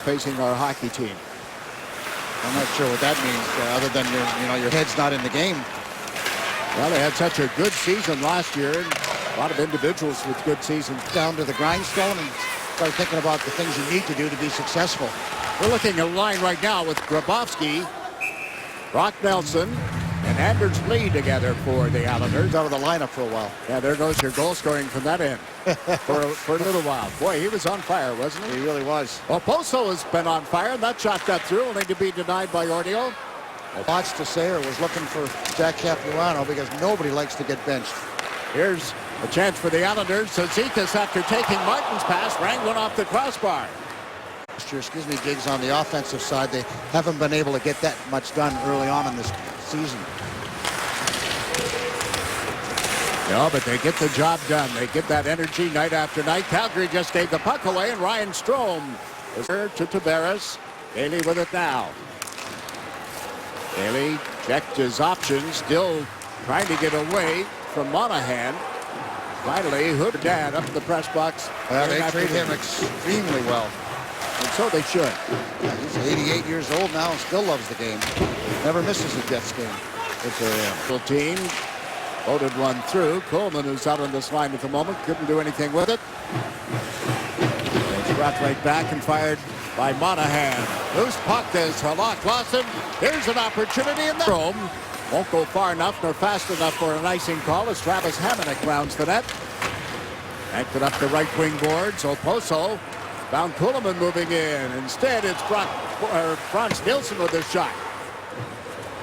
facing our hockey team. I'm not sure what that means, other than your head's not in the game. Well, they had such a good season last year. A lot of individuals with good seasons. Down to the grindstone and start thinking about the things you need to do to be successful. We're looking at a line right now with Grabowski, Brock Nelson, and Anders Lee together for the Islanders. Out of the lineup for a while. Yeah, there goes your goal scoring from that end for a little while. Boy, he was on fire, wasn't he? He really was. Well, Poso has been on fire, and that shot got through, only to be denied by Ordio. Lots to say, or was looking for Jack Capuano because nobody likes to get benched. Here's a chance for the Islanders. Zizekas, after taking Martin's pass, rang one off the crossbar. Excuse me, Gigs, on the offensive side, they haven't been able to get that much done early on in this season. No, but they get the job done. They get that energy night after night. Calgary just gave the puck away, and Ryan Strome is here to Tavares. Bailey with it now. Bailey checked his options, still trying to get away from Monahan. Finally, Hood-Dad up the press box. Well, they treat him extremely well. And so they should. Yeah, he's 88 years old now and still loves the game. Never misses a Jets game. Good for him. The team voted one through. Coleman, who's out on this line at the moment, couldn't do anything with it. It's brought right back and fired by Monahan. Loose puck is Halak Lawson. Here's an opportunity in the room. Won't go far enough nor fast enough for an icing call as Travis Hamonic rounds the net. Banked it up the right wing boards. Oposo found Kuhlman moving in. Instead, it's Franz Nielsen with his shot.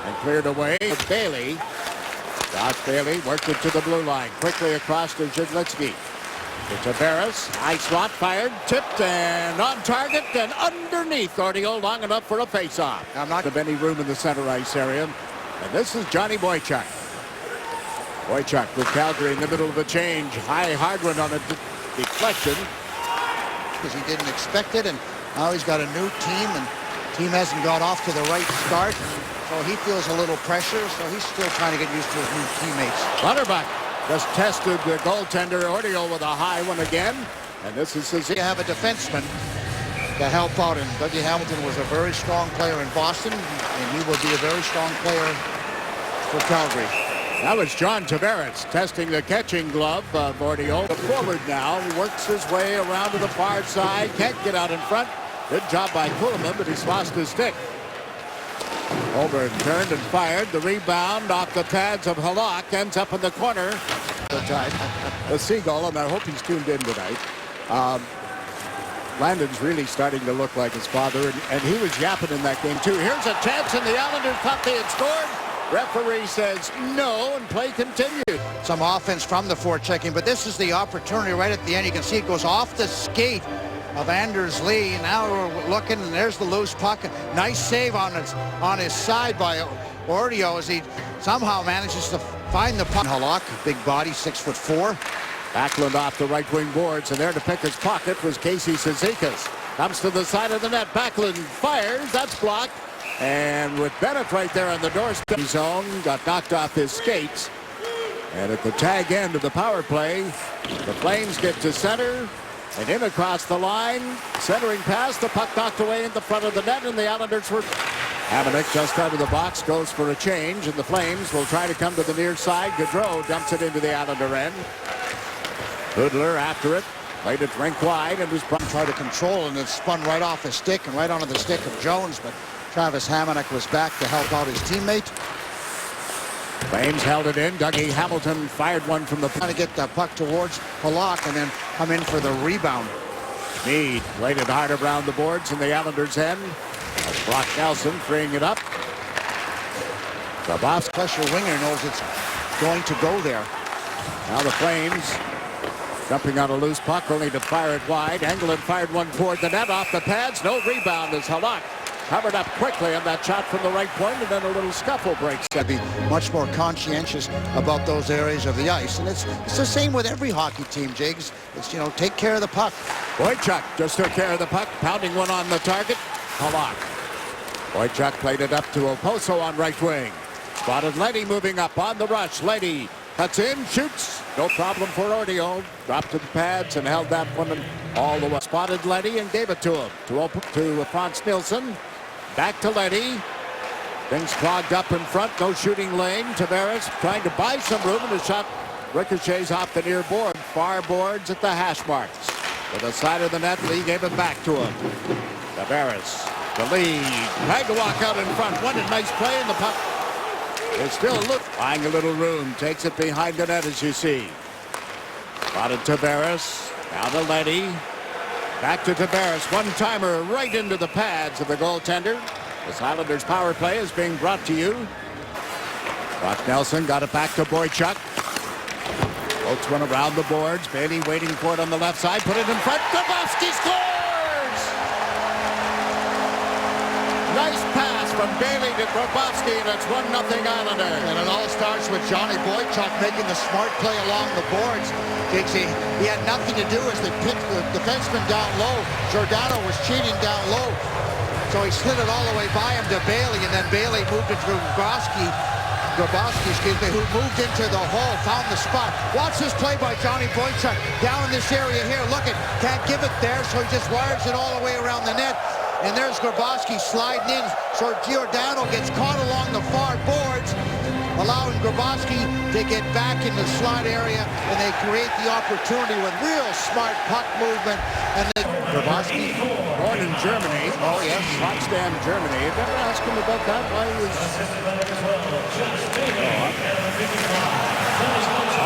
And cleared away. Bailey. Josh Bailey worked it to the blue line. Quickly across to Zidlitsky. To Tavares. High slot fired. Tipped and on target and underneath Ordio long enough for a face-off. I'm not of any room in the center ice area. And this is Johnny Boychuk. Boychuk with Calgary in the middle of a change. High Hardwin on a deflection. Because he didn't expect it, and now he's got a new team, and the team hasn't got off to the right start. So he feels a little pressure, so he's still trying to get used to his new teammates. Clutterbuck just tested the goaltender Ordio with a high one again. And this is his... You have a defenseman to help out, and Dougie Hamilton was a very strong player in Boston, and he will be a very strong player for Calgary. That was John Tavares testing the catching glove of Ordio. Forward now, works his way around to the far side, can't get out in front. Good job by Kuhlman, but he's lost his stick. Holmberg turned and fired. The rebound off the pads of Halak ends up in the corner. The Seagull, and I hope he's tuned in tonight. Landon's really starting to look like his father, and he was yapping in that game too. Here's a chance, and the Islanders thought they had scored. Referee says no, and play continued. Some offense from the forechecking, but this is the opportunity right at the end. You can see it goes off the skate of Anders Lee. Now we're looking, and there's the loose puck. Nice save on his side by Ordio as he somehow manages to find the puck. Halak, big body, 6'4". Backlund off the right wing boards, and there to pick his pocket was Casey Zizekas. Comes to the side of the net. Backlund fires. That's blocked. And with Bennett right there on the doorstep zone, got knocked off his skates. And at the tag end of the power play, the Flames get to center and in across the line. Centering pass, the puck knocked away in the front of the net, and the Islanders were... Hamonic just out of the box goes for a change, and the Flames will try to come to the near side. Gaudreau dumps it into the Islander end. Hoodler after it. Played it rink wide and was tried to control, and it spun right off his stick and right onto the stick of Jones, but Travis Hamonic was back to help out his teammate. Flames held it in. Dougie Hamilton fired one from the... Trying to get the puck towards Halak and then come in for the rebound. Meade laid it hard around the boards in the Islanders' end. Brock Nelson freeing it up. The pressure winger knows it's going to go there. Now the Flames jumping on a loose puck, only to fire it wide. Engelland fired one toward the net off the pads. No rebound as Halak covered up quickly on that shot from the right point, and then a little scuffle breaks. Got to be much more conscientious about those areas of the ice, and it's the same with every hockey team, Jigs. It's, take care of the puck. Boychuk just took care of the puck, pounding one on the target. Halak. Boychuk played it up to Oposo on right wing. Spotted Leddy moving up on the rush. Leddy cuts in, shoots. No problem for Ordeo. Dropped to the pads and held that one all the way. Spotted Leddy and gave it to him. To Franz Nielsen. Back to Leddy. Things clogged up in front. No shooting lane. Tavares trying to buy some room, and the shot ricochets off the near board. Far boards at the hash marks. To the side of the net, Lee gave it back to him. Tavares, the lead. Tried to walk out in front. What a nice play, and the puck is still buying a little room. Takes it behind the net, as you see. Spotted Tavares. Now to Leddy. Back to Tavares. One-timer right into the pads of the goaltender. This Islanders power play is being brought to you. Brock Nelson got it back to Boychuk. Boats went around the boards. Bailey waiting for it on the left side. Put it in front. Grabowski scores! Nice pass from Bailey to Grabowski, and it's 1-0 Islander. And it all starts with Johnny Boychuk making the smart play along the boards. He had nothing to do as they picked the defenseman down low. Giordano was cheating down low. So he slid it all the way by him to Bailey, and then Bailey moved it through Grabowski, who moved into the hole, found the spot. Watch this play by Johnny Boychuk down in this area here. Look at, can't give it there, so he just wires it all the way around the net. And there's Grabowski sliding in. So Giordano gets caught along the far boards, allowing Grabowski to get back in the slot area, and they create the opportunity with real smart puck movement. And then Grabowski, born in Germany. Oh, yes. Potsdam, Germany. You ever ask him about that? Why he was...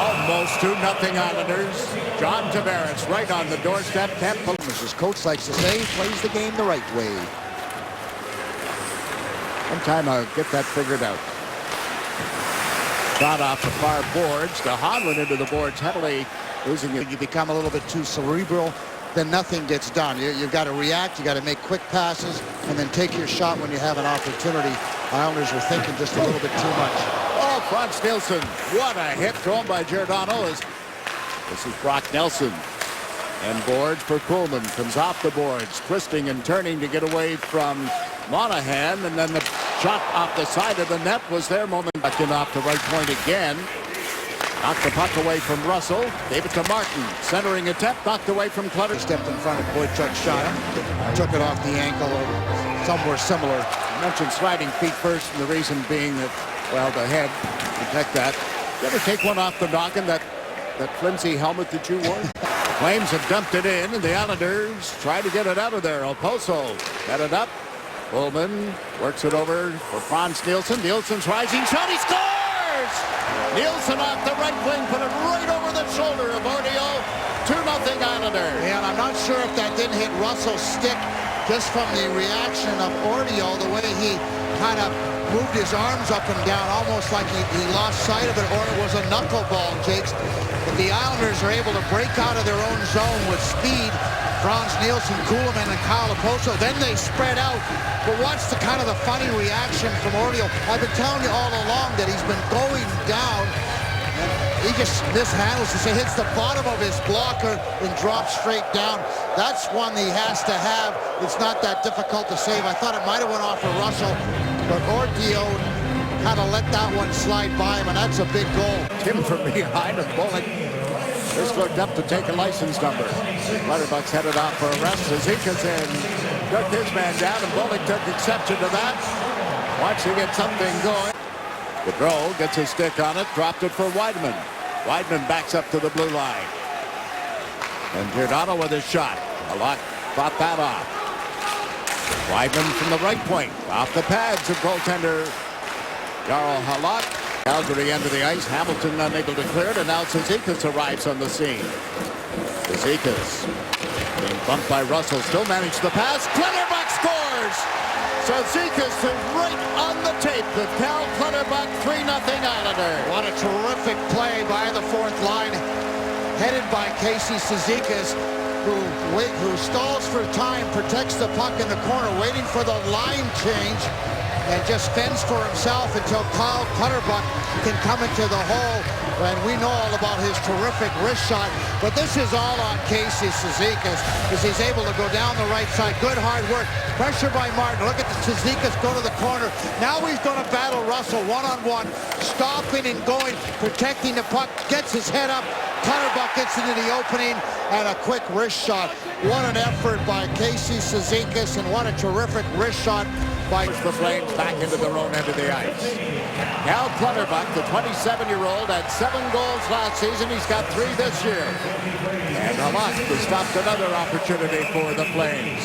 Almost 2-0 Islanders. John Tavares right on the doorstep. Temple. As his coach likes to say, plays the game the right way. Sometime I'll get that figured out. Shot off the far boards. DeHaan went into the boards heavily, losing it. You become a little bit too cerebral, then nothing gets done. You've got to react, you got to make quick passes, and then take your shot when you have an opportunity. Islanders were thinking just a little bit too much. Oh, Franz Nielsen. What a hit thrown by Giordano. This is Brock Nelson. And boards for Kuhlman. Comes off the boards, twisting and turning to get away from Monahan, and then the shot off the side of the net was their moment. Back in off the right point again. Knocked the puck away from Russell. Gave it to Martin. Centering attempt. Knocked away from Clutter. Stepped in front of Boychuk's shot. Took it off the ankle or somewhere similar. I mentioned sliding feet first, and the reason being that, well, the head. Protect that. You ever take one off the noggin, that flimsy helmet that you wore? The Flames have dumped it in, and the Islanders try to get it out of there. Oposo got it up. Kuhlman works it over for Franz Nielsen. Nielsen's rising shot. He scores! Nielsen off the right wing, put it right over the shoulder of Ordeo. 2-0 Islanders. Yeah, and I'm not sure if that didn't hit Russell's stick just from the reaction of Ordeo, the way he kind of moved his arms up and down, almost like he lost sight of it, or it was a knuckleball, Jakes. But the Islanders are able to break out of their own zone with speed. Franz Nielsen, Kuhlman, and Kyle Oposo. Then they spread out. But watch the kind of the funny reaction from Ordeo. I've been telling you all along that he's been going down. And he just mishandles this. He hits the bottom of his blocker and drops straight down. That's one he has to have. It's not that difficult to save. I thought it might have went off for Russell, but Ordeo kind of let that one slide by him, and that's a big goal. Tim from behind, and Bullock just looked up to take a license number. Clutterbuck's headed off for arrest. Zizekas took his man down, and Bullock took exception to that. Watch to get something going. Gaudreau gets his stick on it, dropped it for Weidman. Weidman backs up to the blue line. And Giordano with his shot. Halak fought that off. Weidman from the right point, off the pads of goaltender Jarl Halak. Calgary end of the ice. Hamilton unable to clear it, and now Zizekas arrives on the scene. Zizekas being bumped by Russell, still managed the pass. Clutterbuck scores! Zizekas is right on the tape with Cal Clutterbuck, 3-0 Islanders. What a terrific play by the fourth line, headed by Casey Zizekas, who stalls for time, protects the puck in the corner, waiting for the line change, and just fends for himself until Kyle Clutterbuck can come into the hole And we know all about his terrific wrist shot, but this is all on Casey Cizikas as he's able to go down the right side. Good hard work. Pressure by Martin. Look at the Cizikas go to the corner. Now he's going to battle Russell one-on-one, stopping and going, protecting the puck, gets his head up. Clutterbuck gets into the opening, and a quick wrist shot. What an effort by Casey Cizikas, and what a terrific wrist shot by the Flames back into their own end of the ice. Cal Clutterbuck, the 27-year-old, had 7 goals last season. He's got 3 this year. And Hamas has stopped another opportunity for the Flames.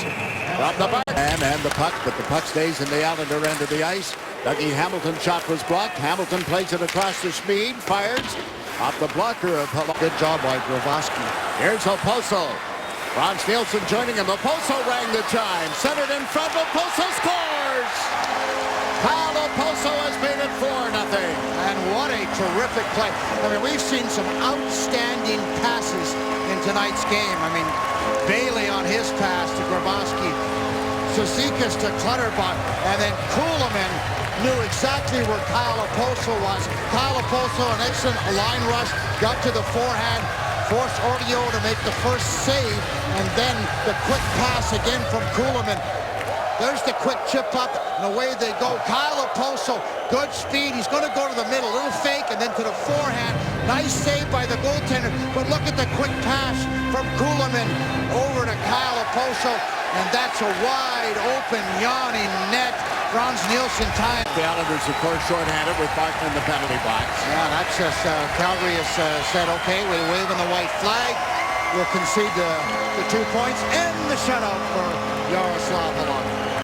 From the back and the puck, but the puck stays in the Islander end of the ice. Dougie Hamilton's shot was blocked. Hamilton plays it across the speed, fires off the blocker of good job by Gravoski. Here's Oposo. Ron Nielsen joining him. Oposo rang the chime. Centered in front. Oposo scores! Kyle Oposo has made it 4-0. And what a terrific play. I mean, we've seen some outstanding passes in tonight's game. I mean, Bailey on his pass to Gravoski. Cizikas to Clutterbuck. And then Kulemin knew exactly where Kyle Oposo was. Kyle Oposo, an excellent line rush, got to the forehand, forced Ortio to make the first save, and then the quick pass again from Kulemin. There's the quick chip up, and away they go. Kyle Oposo, good speed. He's going to go to the middle, little fake, and then to the forehand. Nice save by the goaltender, but look at the quick pass from Kulemin over to Kyle Oposo, and that's a wide open, yawning net. Frans Nielsen time. The Islanders, of course, shorthanded with Barton in the penalty box. Yeah, that's just Calgary has said, okay, we're waving the white flag. We'll concede the 2 points and the shutout for Yaroslav Halak.